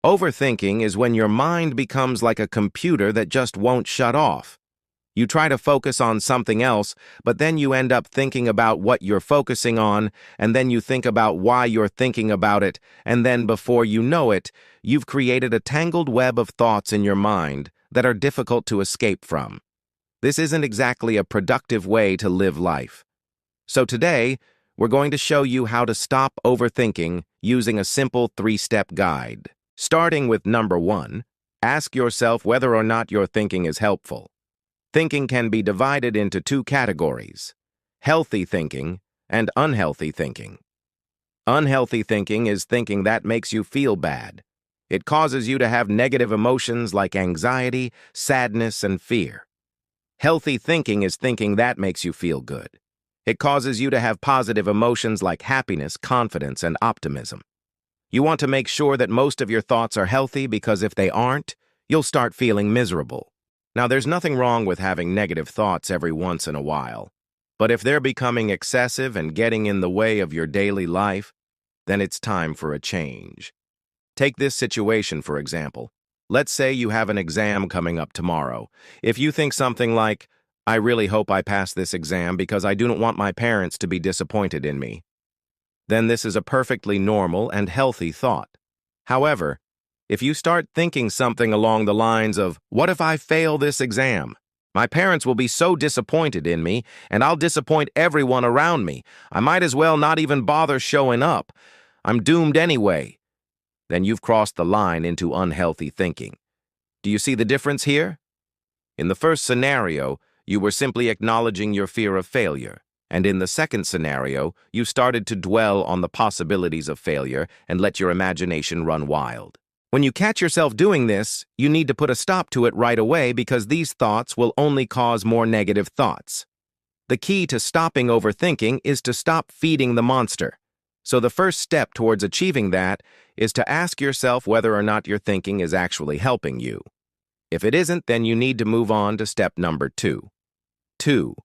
Overthinking is when your mind becomes like a computer that just won't shut off. You try to focus on something else, but then you end up thinking about what you're focusing on, and then you think about why you're thinking about it, and then before you know it, you've created a tangled web of thoughts in your mind that are difficult to escape from. This isn't exactly a productive way to live life. So today, we're going to show you how to stop overthinking using a simple 3-step guide. Starting with number 1, ask yourself whether or not your thinking is helpful. Thinking can be divided into 2 categories: healthy thinking and unhealthy thinking. Unhealthy thinking is thinking that makes you feel bad. It causes you to have negative emotions like anxiety, sadness, and fear. Healthy thinking is thinking that makes you feel good. It causes you to have positive emotions like happiness, confidence, and optimism. You want to make sure that most of your thoughts are healthy because if they aren't, you'll start feeling miserable. Now, there's nothing wrong with having negative thoughts every once in a while, but if they're becoming excessive and getting in the way of your daily life, then it's time for a change. Take this situation, for example. Let's say you have an exam coming up tomorrow. If you think something like, "I really hope I pass this exam because I do not want my parents to be disappointed in me," then this is a perfectly normal and healthy thought. However, if you start thinking something along the lines of, "What if I fail this exam? My parents will be so disappointed in me, and I'll disappoint everyone around me. I might as well not even bother showing up. I'm doomed anyway," then you've crossed the line into unhealthy thinking. Do you see the difference here? In the first scenario, you were simply acknowledging your fear of failure. And in the second scenario, you started to dwell on the possibilities of failure and let your imagination run wild. When you catch yourself doing this, you need to put a stop to it right away because these thoughts will only cause more negative thoughts. The key to stopping overthinking is to stop feeding the monster. So the first step towards achieving that is to ask yourself whether or not your thinking is actually helping you. If it isn't, then you need to move on to step number 2. 2.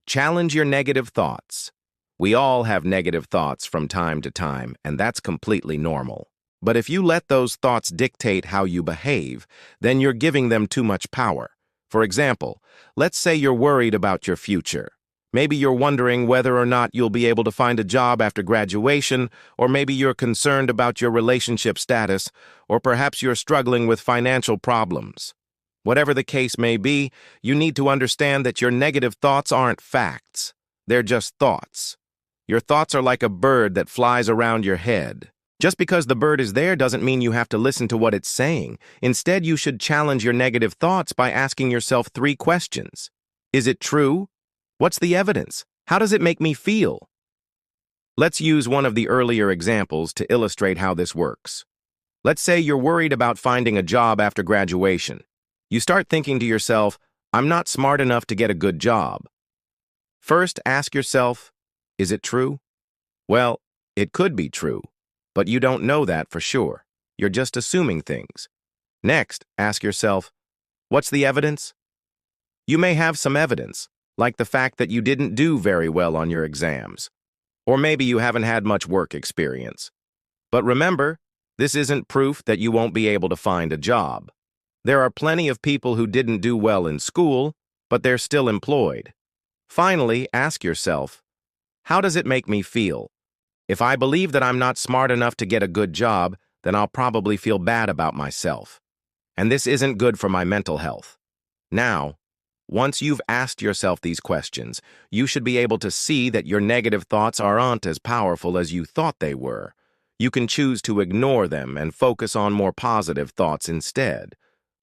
Challenge your negative thoughts. We all have negative thoughts from time to time, and that's completely normal. But if you let those thoughts dictate how you behave, then you're giving them too much power. For example, let's say you're worried about your future. Maybe you're wondering whether or not you'll be able to find a job after graduation, or maybe you're concerned about your relationship status, or perhaps you're struggling with financial problems. Whatever the case may be, you need to understand that your negative thoughts aren't facts. They're just thoughts. Your thoughts are like a bird that flies around your head. Just because the bird is there doesn't mean you have to listen to what it's saying. Instead, you should challenge your negative thoughts by asking yourself 3 questions. Is it true? What's the evidence? How does it make me feel? Let's use one of the earlier examples to illustrate how this works. Let's say you're worried about finding a job after graduation. You start thinking to yourself, "I'm not smart enough to get a good job." First, ask yourself, is it true? Well, it could be true, but you don't know that for sure. You're just assuming things. Next, ask yourself, what's the evidence? You may have some evidence, like the fact that you didn't do very well on your exams. Or maybe you haven't had much work experience. But remember, this isn't proof that you won't be able to find a job. There are plenty of people who didn't do well in school, but they're still employed. Finally, ask yourself, how does it make me feel? If I believe that I'm not smart enough to get a good job, then I'll probably feel bad about myself. And this isn't good for my mental health. Now, once you've asked yourself these questions, you should be able to see that your negative thoughts aren't as powerful as you thought they were. You can choose to ignore them and focus on more positive thoughts instead.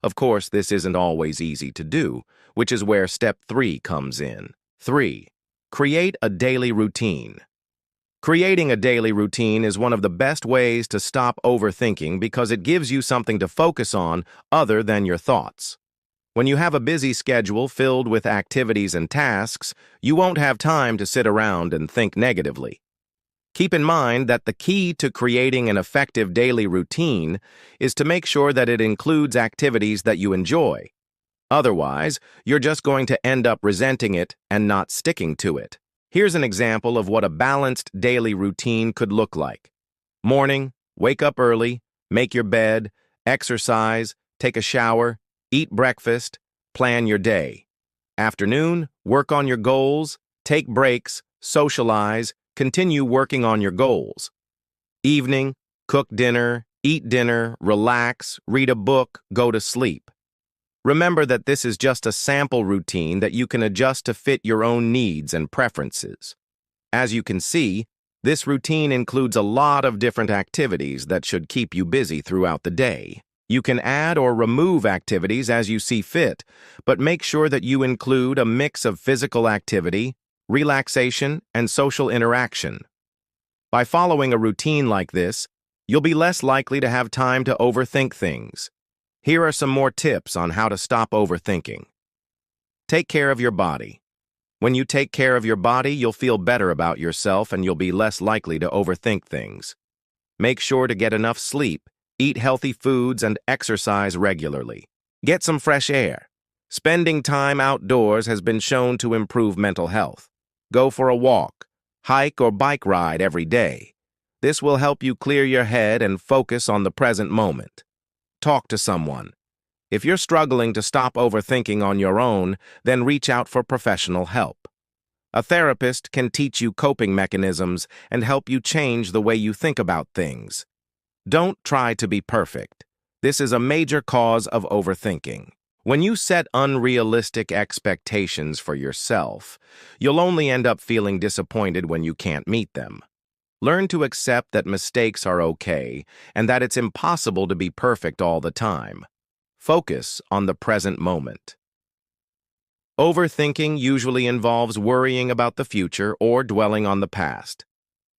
Of course, this isn't always easy to do, which is where step 3 comes in. 3. Create a daily routine. Creating a daily routine is one of the best ways to stop overthinking because it gives you something to focus on other than your thoughts. When you have a busy schedule filled with activities and tasks, you won't have time to sit around and think negatively. Keep in mind that the key to creating an effective daily routine is to make sure that it includes activities that you enjoy. Otherwise, you're just going to end up resenting it and not sticking to it. Here's an example of what a balanced daily routine could look like. Morning, wake up early, make your bed, Exercise, take a shower, eat breakfast, plan your day. Afternoon, work on your goals, take breaks, socialize, continue working on your goals. Evening, cook dinner, eat dinner, relax, read a book, go to sleep. Remember that this is just a sample routine that you can adjust to fit your own needs and preferences. As you can see, this routine includes a lot of different activities that should keep you busy throughout the day. You can add or remove activities as you see fit, but make sure that you include a mix of physical activity, relaxation, and social interaction. By following a routine like this, you'll be less likely to have time to overthink things. Here are some more tips on how to stop overthinking. Take care of your body. When you take care of your body, you'll feel better about yourself and you'll be less likely to overthink things. Make sure to get enough sleep, eat healthy foods, and exercise regularly. Get some fresh air. Spending time outdoors has been shown to improve mental health. Go for a walk, hike, or bike ride every day. This will help you clear your head and focus on the present moment. Talk to someone. If you're struggling to stop overthinking on your own, then reach out for professional help. A therapist can teach you coping mechanisms and help you change the way you think about things. Don't try to be perfect. This is a major cause of overthinking. When you set unrealistic expectations for yourself, you'll only end up feeling disappointed when you can't meet them. Learn to accept that mistakes are okay and that it's impossible to be perfect all the time. Focus on the present moment. Overthinking usually involves worrying about the future or dwelling on the past.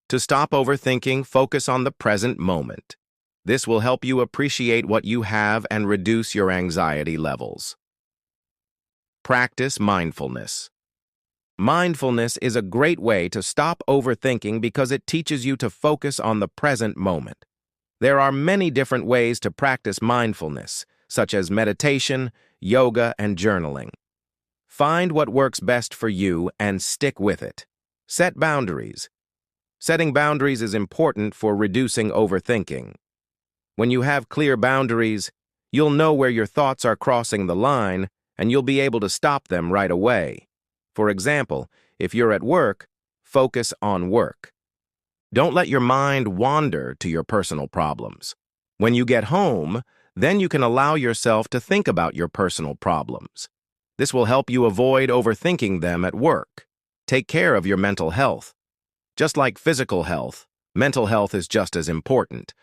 To stop overthinking, focus on the present moment. This will help you appreciate what you have and reduce your anxiety levels. Practice mindfulness. Mindfulness is a great way to stop overthinking because it teaches you to focus on the present moment. There are many different ways to practice mindfulness, such as meditation, yoga, and journaling. Find what works best for you and stick with it. Set boundaries. Setting boundaries is important for reducing overthinking. When you have clear boundaries, you'll know where your thoughts are crossing the line, and you'll be able to stop them right away. For example, if you're at work, focus on work. Don't let your mind wander to your personal problems. When you get home, then you can allow yourself to think about your personal problems. This will help you avoid overthinking them at work. Take care of your mental health. Just like physical health, mental health is just as important.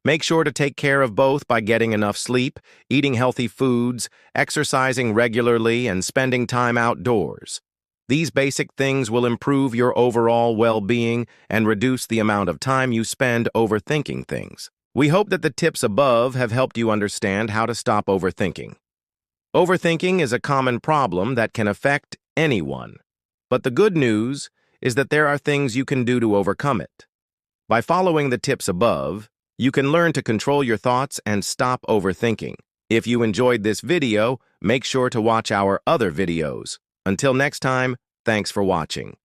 Make sure to take care of both by getting enough sleep, eating healthy foods, exercising regularly, and spending time outdoors. These basic things will improve your overall well-being and reduce the amount of time you spend overthinking things. We hope that the tips above have helped you understand how to stop overthinking. Overthinking is a common problem that can affect anyone. But the good news is that there are things you can do to overcome it. By following the tips above, you can learn to control your thoughts and stop overthinking. If you enjoyed this video, make sure to watch our other videos. Until next time, thanks for watching.